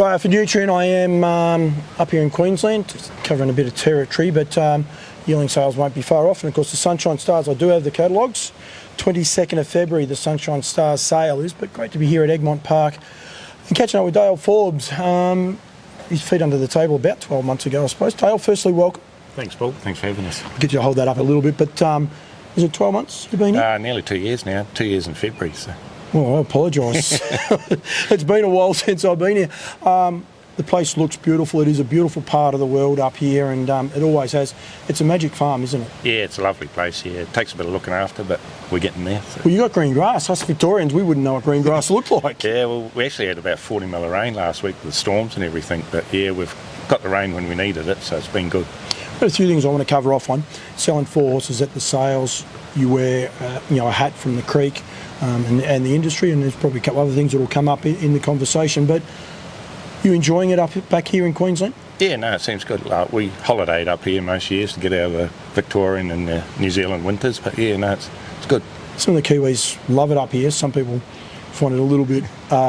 Right, for Nutrien, I am up here in Queensland, covering a bit of territory, but yearling sales won't be far off. And of course, the Sunshine Stars, I do have the catalogues. 22nd of February, the Sunshine Stars sale is, but great to be here at Egmont Park and catching up with Dale Forbes. His feet under the table about 12 months ago, I suppose. Dale, firstly, welcome. Thanks, Paul. Thanks for having us. I'll get you to hold that up a little bit, but is it 12 months you've been here? Nearly 2 years now. 2 years in February. So. Well, I apologise. It's been a while since I've been here. The place looks beautiful. It is a beautiful part of the world up here, and it always has. It's a magic farm, isn't it? Yeah, it's a lovely place. Yeah, it takes a bit of looking after, but we're getting there. So. Well, you got green grass. Us Victorians, we wouldn't know what green grass looked like. Yeah, well, we actually had about 40 mil of rain last week with storms and everything, but yeah, we've got the rain when we needed it, so it's been good. Got a few things I want to cover off on. Selling 4 horses at the sales. You wear, a hat from the creek and the industry, and there's probably a couple other things that will come up in the conversation. But you enjoying it back here in Queensland? Yeah, no, it seems good. We holidayed up here most years to get out of the Victorian and the New Zealand winters, but yeah, no, it's good. Some of the Kiwis love it up here. Some people find it a little bit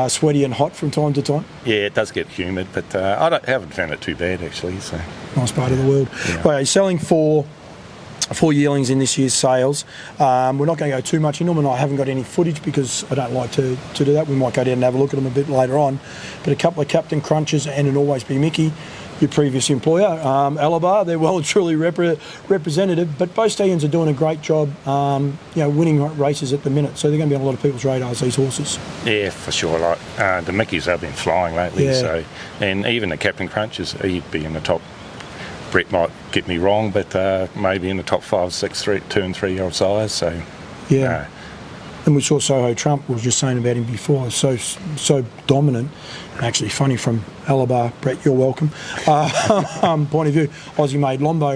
sweaty and hot from time to time. Yeah, it does get humid, but I haven't found it too bad actually. So nice part of the world. Yeah. Well, you're selling 4 yearlings in this year's sales. We're not going to go too much into them, and I haven't got any footage because I don't like to do that. We might go down and have a look at them a bit later on. But a couple of Captain Crunches and an Always Be Mickey, your previous employer, Alabar, they're well and truly representative, but both stallions are doing a great job, winning races at the minute, so they're going to be on a lot of people's radars, these horses. Yeah, for sure. Like the Mickeys have been flying lately, yeah. So, and even the Captain Crunches, he'd be in the top. Brett might get me wrong, but maybe in the top 5, 6, 2 and 3 year old size. So yeah. And we saw Soho Trump, we were just saying about him before, so dominant. Actually funny from Alabar, Brett, you're welcome. Point of view, Aussie made Lombo,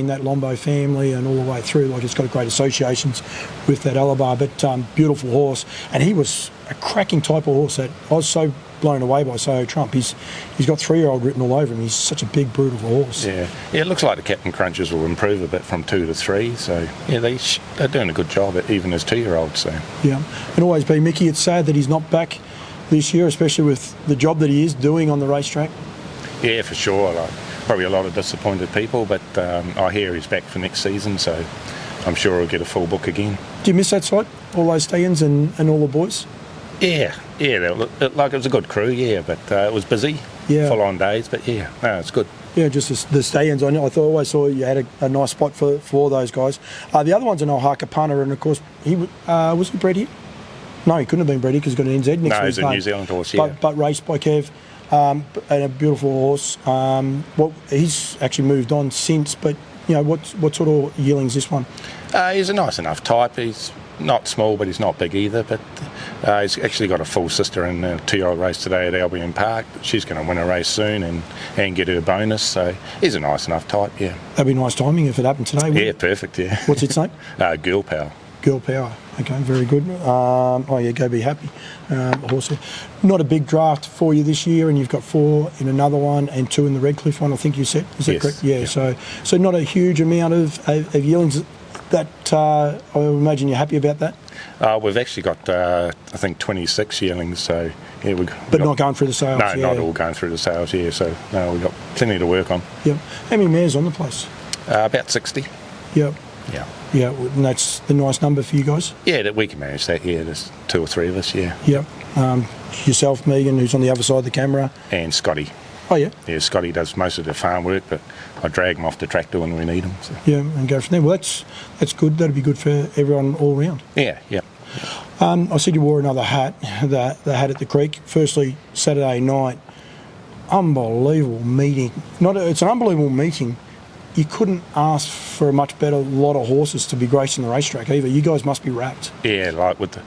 that Lombo family and all the way through, it's got great associations with that Alabar, but beautiful horse. And he was a cracking type of horse that I was so blown away by Soho Trump. He's got 3-year-old written all over him. He's such a big, brutal horse. Yeah, it looks like the Captain Crunches will improve a bit from 2 to 3. So yeah, they're doing a good job even as 2-year-olds. So yeah, and Always Be Mickey. It's sad that he's not back this year, especially with the job that he is doing on the racetrack. Yeah, for sure. Probably a lot of disappointed people, but I hear he's back for next season, so I'm sure he'll get a full book again. Do you miss that side? All those stallions and all the boys? Yeah, it was a good crew, yeah, but it was busy, full-on days, but yeah, no, it's good. Yeah, just the stallions. I always saw you had a nice spot for those guys. The other one's an Ohaka punter, and of course, was he bred here? No, he couldn't have been bred here because he's got an NZ next to his name. No, he's a New Zealand horse, yeah. But raced by Kev, and a beautiful horse. He's actually moved on since, but what sort of yearling is this one? He's a nice enough type. He's not small, but he's not big either. But he's actually got a full sister in a 2-year-old race today at Egmont Park. She's going to win a race soon and get her bonus. So he's a nice enough type, yeah. That'd be nice timing if it happened today. Yeah, perfect, yeah. What's its name? Girl Power. Girl Power. Okay, very good. Go Be Happy. Horse. Not a big draft for you this year, and you've got 4 in another one and 2 in the Redcliffe one, I think you said. Is that correct? Yeah. So not a huge amount of yearlings. That I imagine you're happy about that? We've actually got, I think, 26 yearlings. So yeah, not going through the sales. No, not all going through the sales. Yeah, so no, we've got plenty to work on. Yep. How many mares on the place? About 60. Yep. Yeah. Yeah, and that's the nice number for you guys? Yeah, that we can manage that. Yeah, there's 2 or 3 of us. Yeah. Yep. Yourself, Megan, who's on the other side of the camera, and Scotty. Oh yeah. Yeah, Scotty does most of the farm work, but I drag him off the tractor when we need him. So. Yeah, and go from there. Well, that's good. That'd be good for everyone all round. Yeah. I said you wore another hat, the hat at the creek. Firstly, Saturday night, unbelievable meeting. It's an unbelievable meeting. You couldn't ask for a much better lot of horses to be gracing the racetrack either. You guys must be wrapped. Yeah, with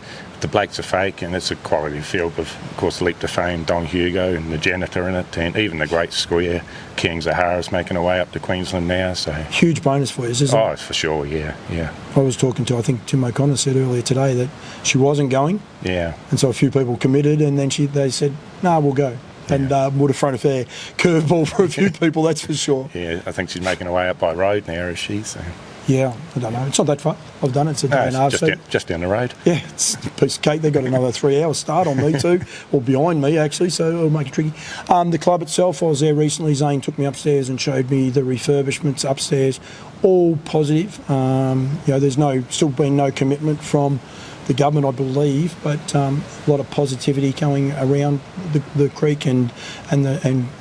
the Blakes are fake, and it's a quality field with, of course, Leap to Fame, Don Hugo, and the Janitor in it, and even the great square, King Zahara's making her way up to Queensland now. So huge bonus for you, isn't it? Oh, it's for sure, yeah. I was talking to, I think Tim O'Connor said earlier today that she wasn't going. Yeah. And so a few people committed, and then they said, "No, we'll go." And would have thrown a fair curveball for a few people, that's for sure. Yeah, I think she's making her way up by road now, is she? So. Yeah, I don't know. It's not that far. I've done it. It's a day and a half. Just down the road. Yeah, it's a piece of cake. They've got another 3 hours start on me too, or behind me actually, so it'll make it tricky. The club itself, I was there recently. Zane took me upstairs and showed me the refurbishments upstairs. All positive. There's still been no commitment from the government, I believe, but a lot of positivity going around the creek and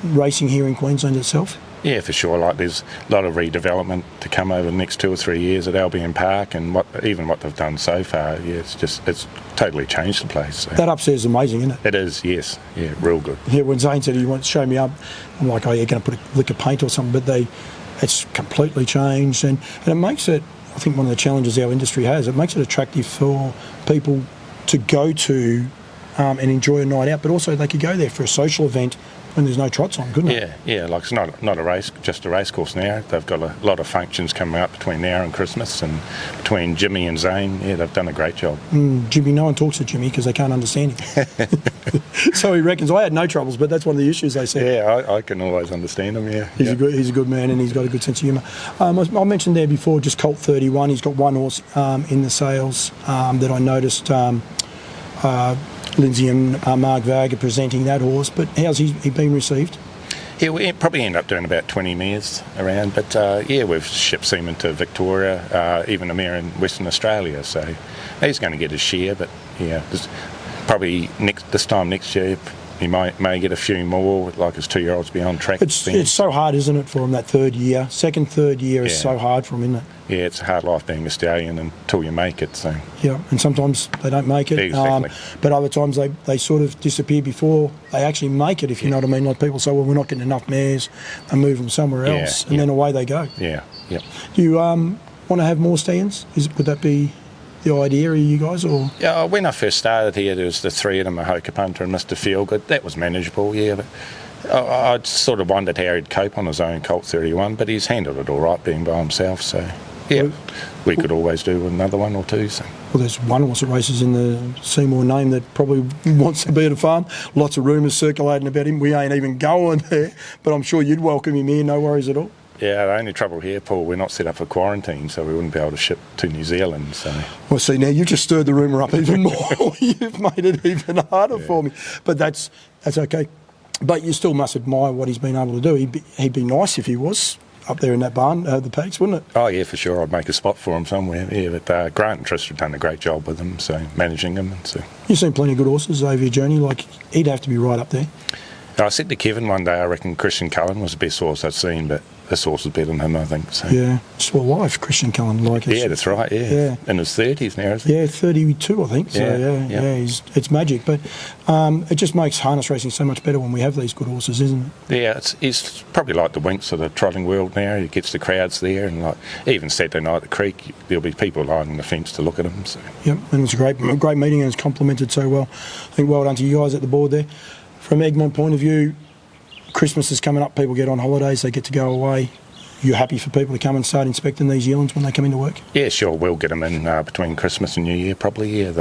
racing here in Queensland itself. Yeah, for sure. Like there's a lot of redevelopment to come over the next 2 or 3 years at Albion Park, and what they've done so far, it's totally changed the place. So. That upstairs is amazing, isn't it? It is, yes. Yeah, real good. Yeah, when Zane said he wants to show me up, I'm like, oh, you're going to put a lick of paint or something, but it's completely changed, and it makes it, I think one of the challenges our industry has, it makes it attractive for people to go to and enjoy a night out, but also they could go there for a social event when there's no trots on, couldn't it? Yeah, like it's not a race, just a race course now. They've got a lot of functions coming up between now and Christmas, and between Jimmy and Zane, they've done a great job. Jimmy, no one talks to Jimmy because they can't understand him. So he reckons I had no troubles, but that's one of the issues they said. Yeah, I can always understand him, yeah. He's a good man, and he's got a good sense of humour. I mentioned there before just Colt 31. He's got one horse in the sales that I noticed Lindsay and Mark Varga presenting that horse, but how's he been received? Yeah, we probably end up doing about 20 mares around, but we've shipped semen to Victoria, even a mare in Western Australia, so he's going to get his share, but probably this time next year he may get a few more, like his 2-year-olds be on track. It's so hard, isn't it, for him, that third year? Third year is so hard for him, isn't it? Yeah, it's a hard life being a stallion until you make it. So yeah, and sometimes they don't make it. Exactly. But other times they sort of disappear before they actually make it, if you know what I mean. Like people say, well, we're not getting enough mares, and move them somewhere else, and then away they go. Yeah. Do you want to have more stallions? Would that be the idea of you guys, or? Yeah, when I first started here, there was the 3 of them, a Hoka Punter and Mr. Feelgood. That was manageable, yeah, but I sort of wondered how he'd cope on his own Colt 31, but he's handled it all right being by himself, so yeah, we could always do another one or two. So. Well, there's one horse that races in the Seymour name that probably wants to be at a farm. Lots of rumours circulating about him. We ain't even going there, but I'm sure you'd welcome him here, no worries at all. Yeah, the only trouble here, Paul, we're not set up for quarantine, so we wouldn't be able to ship to New Zealand. So. Well, see, now you've just stirred the rumour up even more. You've made it even harder for me. But that's okay. But you still must admire what he's been able to do. He'd be nice if he was up there in that barn, the Peaks, wouldn't it? Oh, yeah, for sure. I'd make a spot for him somewhere. Yeah, but Grant and Trish have done a great job with him, so managing him. So. You've seen plenty of good horses over your journey. Like, he'd have to be right up there. I said to Kevin one day, I reckon Christian Cullen was the best horse I'd seen, but this horse is better than him, I think. So. Yeah, still alive, Christian Cullen. Yeah, that's right, yeah. In his 30s now, isn't he? Yeah, 32, I think. So, yeah, it's magic. But it just makes harness racing so much better when we have these good horses, isn't it? Yeah, he's probably like the Winks of the trotting world now. He gets the crowds there, and like even Saturday night at the Creek, there'll be people lining the fence to look at him. So. Yep, and it was a great meeting, and it's complemented so well. I think well done to you guys at the board there. From Egmont point of view, Christmas is coming up, people get on holidays, they get to go away. You're happy for people to come and start inspecting these yearlings when they come into work? Yeah, sure, we'll get them in between Christmas and New Year probably, yeah,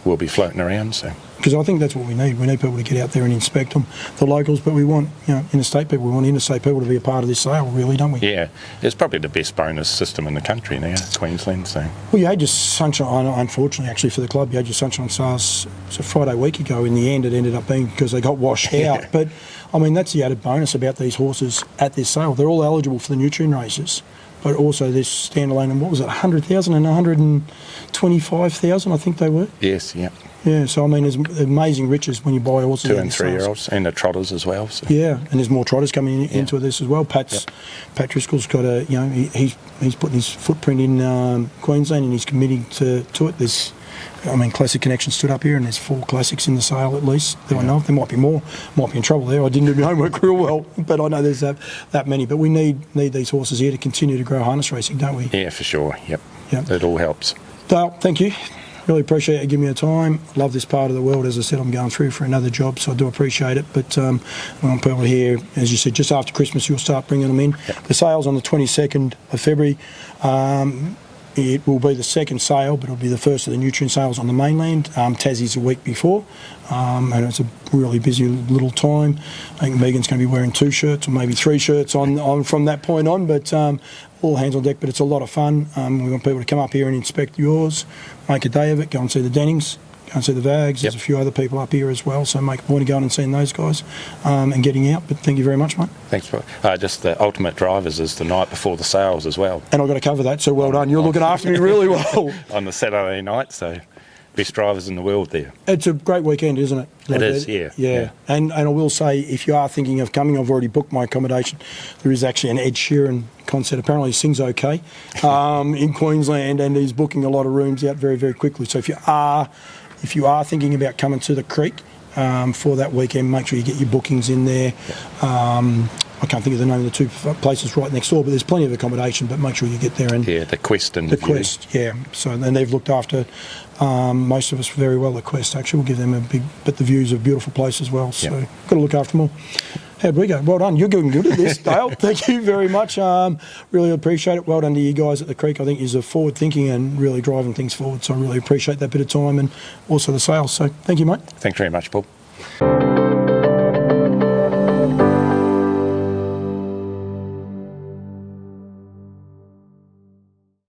we'll be floating around, so. Because I think that's what we need. We need people to get out there and inspect them, the locals, but we want, interstate people. We want interstate people to be a part of this sale, really, don't we? Yeah, it's probably the best bonus system in the country now, Queensland, so. Well, you had your sunshine, unfortunately, actually, for the club, you had your sunshine sales, it's a Friday week ago. In the end, it ended up being because they got washed out. But, I mean, that's the added bonus about these horses at this sale. They're all eligible for the Nutrien races, but also this standalone, and what was it, 100,000 and 125,000, I think they were? Yes, yeah. Yeah, so I mean, there's amazing riches when you buy horses. 2 and 3-year-olds, and the trotters as well. So. Yeah, and there's more trotters coming into this as well. Pat Driscoll's got a, he's putting his footprint in Queensland, and he's committing to it. There's, Classic Connection stood up here, and there's 4 classics in the sale at least that I know of. There might be more. Might be in trouble there. I didn't do my homework real well, but I know there's that many. But we need these horses here to continue to grow harness racing, don't we? Yeah, for sure. Yep. It all helps. Dale, thank you. Really appreciate you giving me the time. Love this part of the world. As I said, I'm going through for another job, so I do appreciate it. But when I'm people here, as you said, just after Christmas, you'll start bringing them in. Yep. The sale's on the 22nd of February. It will be the second sale, but it'll be the first of the Nutrien sales on the mainland. Tassie's a week before, and it's a really busy little time. I think Megan's going to be wearing 2 shirts or maybe 3 shirts on from that point on, but all hands on deck. But it's a lot of fun. We want people to come up here and inspect yours, make a day of it, go and see the Dennings, go and see the Vags. There's a few other people up here as well, so make a point of going and seeing those guys and getting out. But thank you very much, mate. Thanks, bro. Just the ultimate drivers is the night before the sales as well. And I've got to cover that, so well done. You're looking after me really well. On the Saturday night, so best drivers in the world there. It's a great weekend, isn't it? It is, yeah. And I will say, if you are thinking of coming, I've already booked my accommodation. There is actually an Ed Sheeran concert. Apparently he sings okay in Queensland, and he's booking a lot of rooms out very, very quickly. So if you are thinking about coming to the Creek for that weekend, make sure you get your bookings in there. I can't think of the name of the 2 places right next door, but there's plenty of accommodation, but make sure you get there. And the Quest and the Quest, yeah. So and they've looked after most of us very well, the Quest, actually. We'll give them a big, but the view's a beautiful place as well, so got to look after them all. How'd we go? Well done. You're doing good at this, Dale. Thank you very much. Really appreciate it. Well done to you guys at the Creek. I think you're forward thinking and really driving things forward, so I really appreciate that bit of time and also the sales. So thank you, mate. Thanks very much, Paul.